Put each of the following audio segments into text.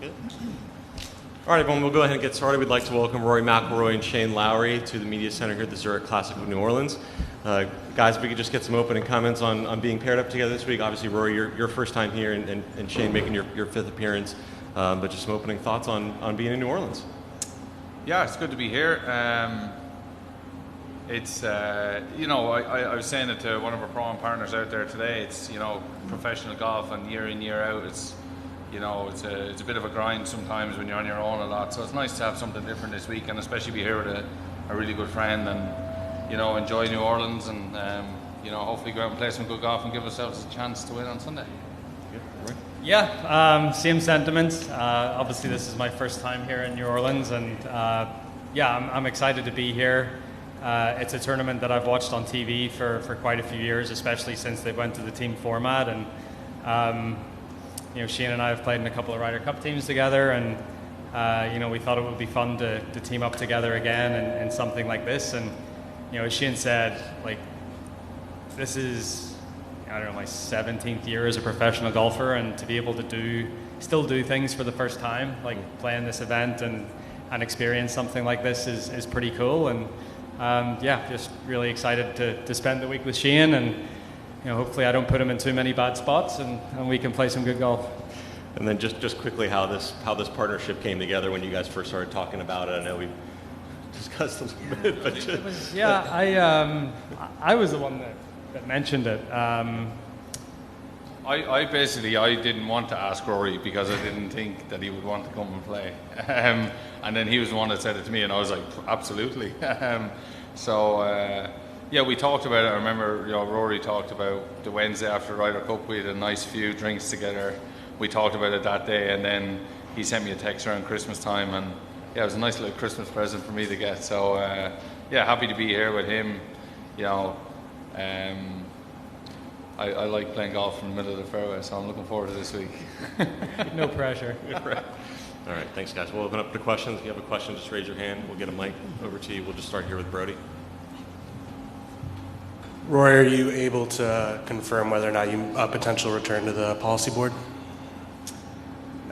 Good. All right, everyone, we'll go ahead and get started. We'd like to welcome Rory McIlroy and Shane Lowry to the Media Center here at the Zurich Classic of New Orleans. Guys, if we could just get some opening comments on being paired up together this week. Obviously, Rory, your first time here, and Shane making your fifth appearance. But just some opening thoughts on being in New Orleans. Yeah, it's good to be here. It's, I was saying it to one of our pro partners out there today. It's, professional golf, and year in, year out, it's a bit of a grind sometimes when you're on your own a lot. So it's nice to have something different this week, and especially be here with a really good friend, and enjoy New Orleans, and hopefully go out and play some good golf and give ourselves a chance to win on Sunday. Yeah, same sentiments. Obviously, this is my first time here in New Orleans, and I'm excited to be here. It's a tournament that I've watched on TV for quite a few years, especially since they went to the team format. And Shane and I have played in a couple of Ryder Cup teams together, and we thought it would be fun to team up together again in something like this. And as Shane said, this is, my 17th year as a professional golfer, and to be able to still do things for the first time, like playing this event and experience something like this is pretty cool. And just really excited to spend the week with Shane, and hopefully I don't put him in too many bad spots, and we can play some good golf. And then just quickly how this partnership came together when you guys first started talking about it. I know we've discussed a little bit, but I was the one that mentioned it. I didn't want to ask Rory because I didn't think that he would want to come and play. And then he was the one that said it to me, and I was like, absolutely. We talked about it. I remember, Rory talked about the Wednesday after Ryder Cup. We had a nice few drinks together. We talked about it that day, and then he sent me a text around Christmas time, and it was a nice little Christmas present for me to get. So happy to be here with him. I like playing golf in the middle of the fairway, so I'm looking forward to this week. No pressure. All right, thanks, guys. We'll open up to questions. If you have a question, just raise your hand. We'll get a mic over to you. We'll just start here with Brody. Rory, are you able to confirm whether or not a potential return to the policy board?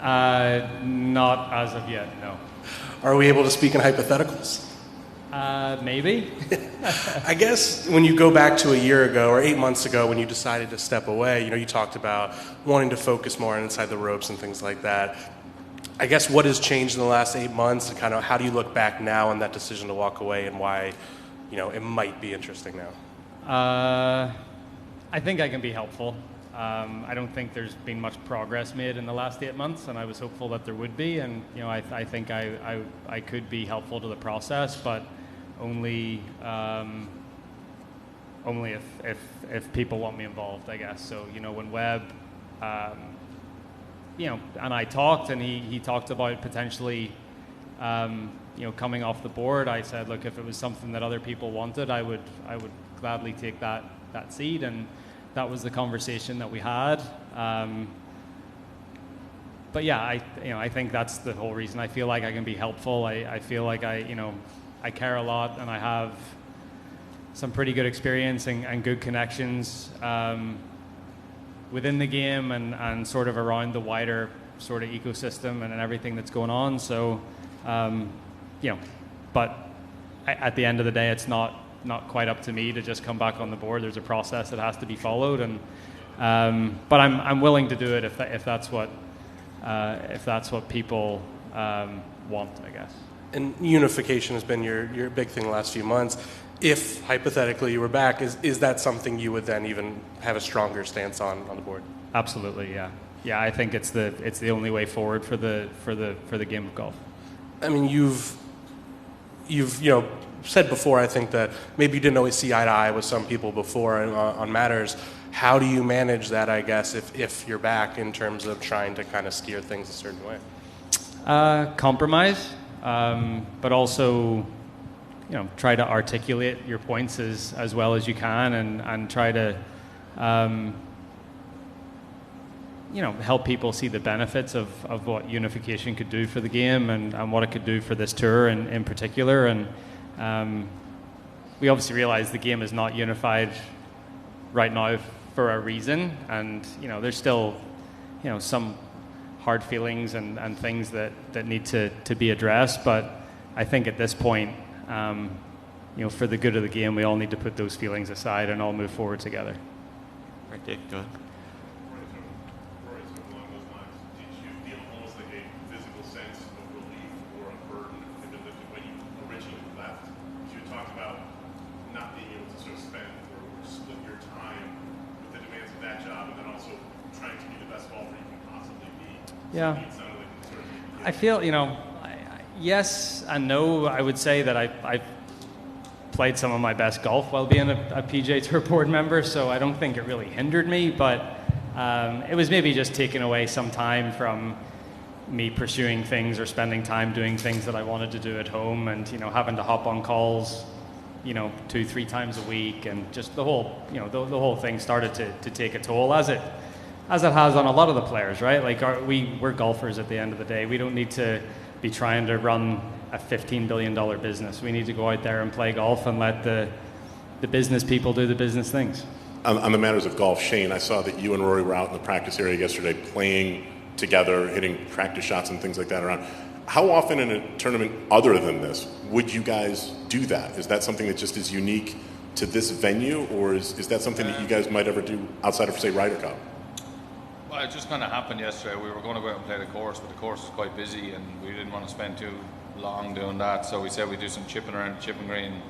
Not as of yet, no. Are we able to speak in hypotheticals? Maybe. I guess when you go back to a year ago or 8 months ago when you decided to step away, you talked about wanting to focus more on inside the ropes and things like that. I guess what has changed in the last 8 months, and kind of how do you look back now on that decision to walk away, and why, it might be interesting now? I think I can be helpful. I don't think there's been much progress made in the last 8 months, and I was hopeful that there would be. And I think I could be helpful to the process, but only if people want me involved, I guess. So when Webb, and I talked, and he talked about potentially, coming off the board. I said, look, if it was something that other people wanted, I would gladly take that seat, and that was the conversation that we had. I think that's the whole reason. I feel like I can be helpful. I feel like I care a lot, and I have some pretty good experience and good connections within the game and sort of around the wider sort of ecosystem and everything that's going on. So, but at the end of the day, it's not quite up to me to just come back on the board. There's a process that has to be followed, and but I'm willing to do it if that's what people want, I guess. And unification has been your big thing the last few months. If hypothetically you were back, is that something you would then even have a stronger stance on the board? Absolutely, yeah. Yeah, I think it's the only way forward for the game of golf. I mean, you've said before, I think, that maybe you didn't always see eye to eye with some people before on matters. How do you manage that, I guess, if you're back, in terms of trying to kind of steer things a certain way? Compromise, but also, try to articulate your points as well as you can, and try to, help people see the benefits of what unification could do for the game, and what it could do for this tour in particular. And we obviously realize the game is not unified right now for a reason, and there's still some hard feelings and things that need to be addressed. But I think at this point, for the good of the game, we all need to put those feelings aside and all move forward together. Right, Dave, go ahead. Rory, along those lines, did you feel almost like a physical sense of relief or a burden when you originally left? Because you talked about not being able to sort of spend or split your time with the demands of that job, and then also trying to be the best golfer you can possibly be. Yeah. It sounded like it sort of I feel, yes and no. I would say that I've played some of my best golf while being a PGA Tour board member, so I don't think it really hindered me, but it was maybe just taking away some time from me pursuing things or spending time doing things that I wanted to do at home, and having to hop on calls 2-3 times a week, and just the whole the whole thing started to take a toll, as it has on a lot of the players, right? Like we're golfers at the end of the day. We don't need to be trying to run a $15 billion business. We need to go out there and play golf and let the business people do the business things. On the matters of golf, Shane, I saw that you and Rory were out in the practice area yesterday playing together, hitting practice shots and things like that around. How often in a tournament other than this would you guys do that? Is that something that just is unique to this venue, or is that something that you guys might ever do outside of, say, Ryder Cup? Well, it just kind of happened yesterday. We were going to go out and play the course, but the course was quite busy and we didn't want to spend too long doing that, so we said we'd do some chipping around the chipping green.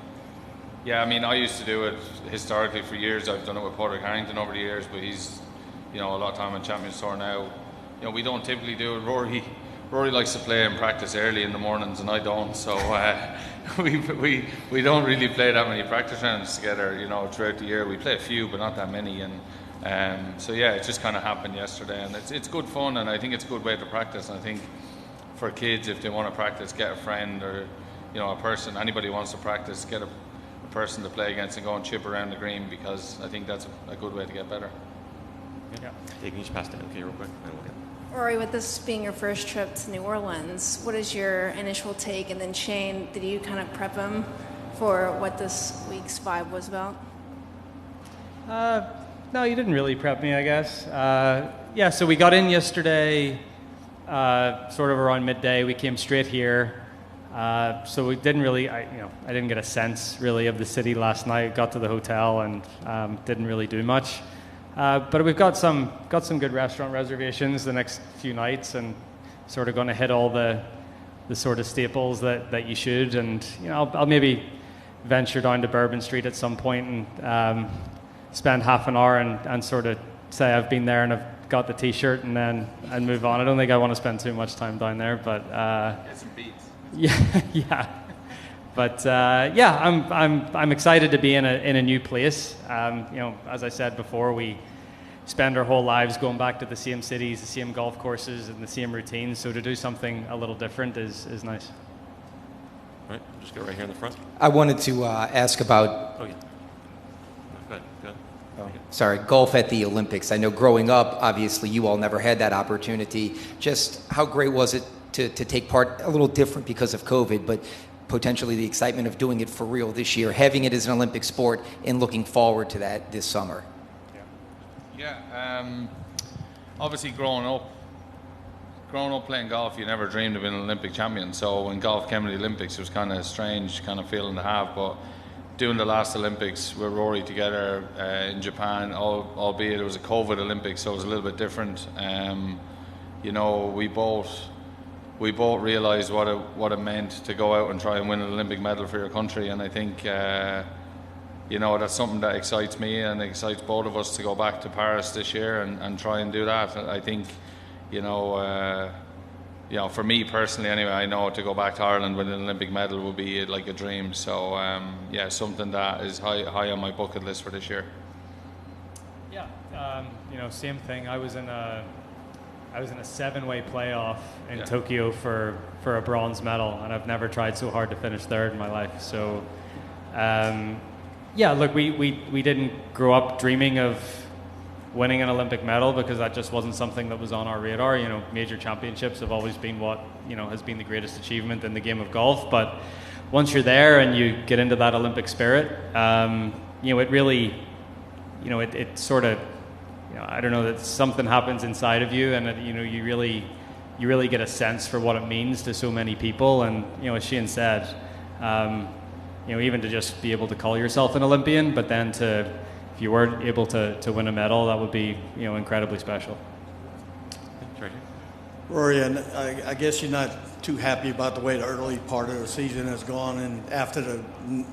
Yeah, I mean, I used to do it historically for years. I've done it with Padraig Harrington over the years, but he's a lot of time on Champions Tour now. We don't typically do it. Rory likes to play and practice early in the mornings, and I don't, so we don't really play that many practice rounds together throughout the year. We play a few, but not that many, and so yeah, it just kind of happened yesterday, and it's good fun, and I think it's a good way to practice. And I think for kids, if they want to practice, get a friend or a person, anybody who wants to practice, get a person to play against and go and chip around the green, because I think that's a good way to get better. Yeah. Dave, can you just pass down real quick? And we'll get... Rory, with this being your first trip to New Orleans, what is your initial take? And then Shane, did you kind of prep him for what this week's vibe was about? No, you didn't really prep me, I guess. So we got in yesterday sort of around midday. We came straight here. So we didn't really, I didn't get a sense really of the city last night. Got to the hotel and didn't really do much. But we've got some good restaurant reservations the next few nights, and sort of going to hit all the sort of staples that you should. And I'll maybe venture down to Bourbon Street at some point and spend half an hour and sort of say I've been there and I've got the T-shirt and move on. I don't think I want to spend too much time down there, but Get some beats. yeah. But I'm excited to be in a new place. As I said before, we spend our whole lives going back to the same cities, the same golf courses, and the same routines. So to do something a little different is nice. All right, just go right here in the front. I wanted to ask about. Oh yeah. Go ahead. Sorry, golf at the Olympics. I know growing up, obviously, you all never had that opportunity. Just how great was it to take part? A little different because of COVID, but potentially the excitement of doing it for real this year, having it as an Olympic sport, and looking forward to that this summer. Yeah. Obviously, growing up playing golf, you never dreamed of being an Olympic champion. So when golf came to the Olympics, it was kind of a strange kind of feeling to have. But doing the last Olympics with Rory together in Japan, albeit it was a COVID Olympics, so it was a little bit different. We both realised what it meant to go out and try and win an Olympic medal for your country, and I think that's something that excites me and excites both of us to go back to Paris this year and try and do that. I think for me personally anyway, I know to go back to Ireland with an Olympic medal would be like a dream. So something that is high on my bucket list for this year. Yeah, same thing. I was in a 7-way playoff in Tokyo for a bronze medal, and I've never tried so hard to finish third in my life. So, look, we didn't grow up dreaming of winning an Olympic medal because that just wasn't something that was on our radar. Major championships have always been what has been the greatest achievement in the game of golf. But once you're there and you get into that Olympic spirit, it really, it sort of. I don't know, that something happens inside of you, and you really you really get a sense for what it means to so many people. And as Shane said, even to just be able to call yourself an Olympian, but then if you were able to win a medal, that would be incredibly special. Rory, and I guess you're not too happy about the way the early part of the season has gone, and after the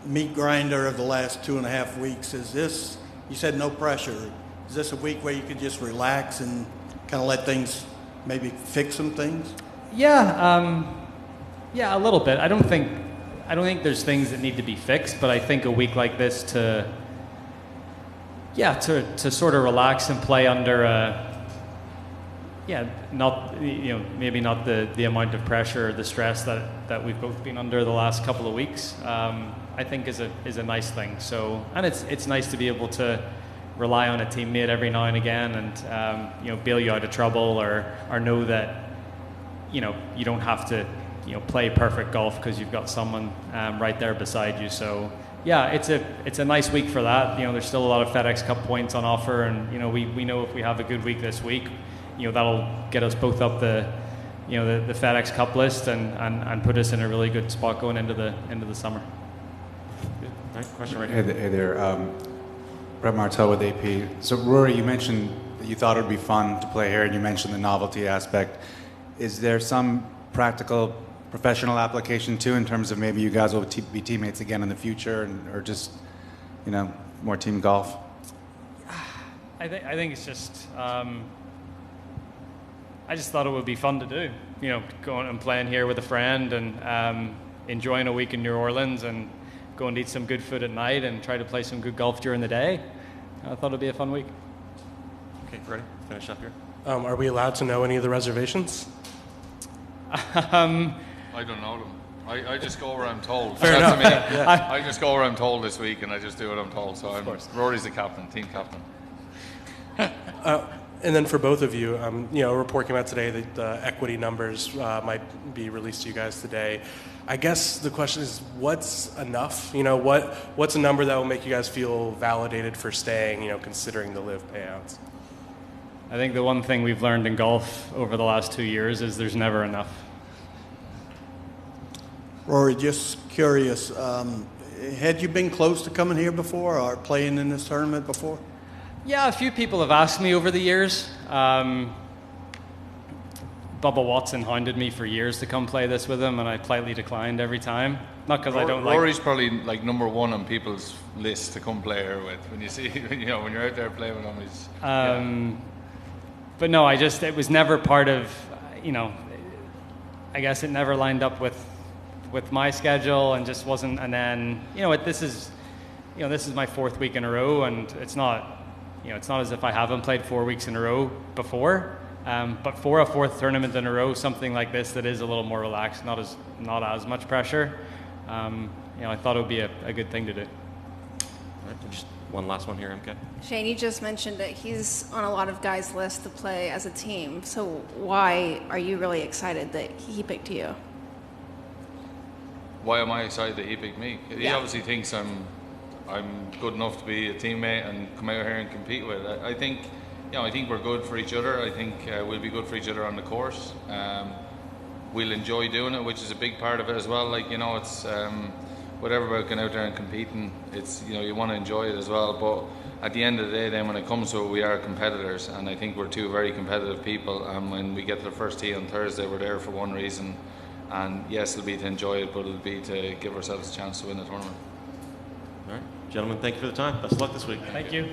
meat grinder of the last 2.5 weeks, is this, you said no pressure, is this a week where you could just relax and kind of let things maybe fix some things? Yeah, a little bit. I don't think there's things that need to be fixed, but I think a week like this to sort of relax and play under maybe not the amount of pressure or the stress that we've both been under the last couple of weeks, I think is a nice thing. So, and it's nice to be able to rely on a teammate every now and again, and bail you out of trouble, or know that you don't have to play perfect golf because you've got someone right there beside you. So yeah, it's a nice week for that. There's still a lot of FedEx Cup points on offer, and we know if we have a good week this week, that'll get us both up the FedEx Cup list and put us in a really good spot going into the summer. Good. All right, question right here. Hey there. Brett Martell with AP. So Rory, you mentioned that you thought it would be fun to play here, and you mentioned the novelty aspect. Is there some practical professional application too, in terms of maybe you guys will be teammates again in the future, or just more team golf? I think it's just I just thought it would be fun to do, going and playing here with a friend, and enjoying a week in New Orleans, and go and eat some good food at night and try to play some good golf during the day. I thought it'd be a fun week. Okay, ready? Finish up here. Are we allowed to know any of the reservations? I don't know them. I just go where I'm told. Fair enough. I just go where I'm told this week, and I just do what I'm told. So Rory's the captain, team captain. And then for both of you, a report came out today that the equity numbers might be released to you guys today. I guess the question is, what's enough? What's a number that will make you guys feel validated for staying, considering the live payouts? I think the one thing we've learned in golf over the last 2 years is there's never enough. Rory, just curious, had you been close to coming here before or playing in this tournament before? Yeah, a few people have asked me over the years. Bubba Watson hounded me for years to come play this with him, and I politely declined every time. Not because I don't like... Rory's probably like number one on people's list to come play here with. When you see, when you're out there playing with him, he's... But no, it was never part of, I guess it never lined up with my schedule, and just wasn't. And then, this is my 4th week in a row, and it's not as if I haven't played 4 weeks in a row before. But for a 4th tournament in a row, something like this that is a little more relaxed, not as much pressure, I thought it would be a good thing to do. All right, just one last one here, MK. Shane, you just mentioned that he's on a lot of guys' lists to play as a team. So why are you really excited that he picked you? Why am I excited that he picked me? He obviously thinks I'm good enough to be a teammate and come out here and compete with. I think we're good for each other. I think we'll be good for each other on the course. We'll enjoy doing it, which is a big part of it as well. It's whatever about going out there and competing. It's you want to enjoy it as well. But at the end of the day, then when it comes to it, we are competitors, and I think we're two very competitive people. And when we get to the first tee on Thursday, we're there for one reason. And yes, it'll be to enjoy it, but it'll be to give ourselves a chance to win the tournament. All right, gentlemen, thank you for the time. Best of luck this week. Thank you.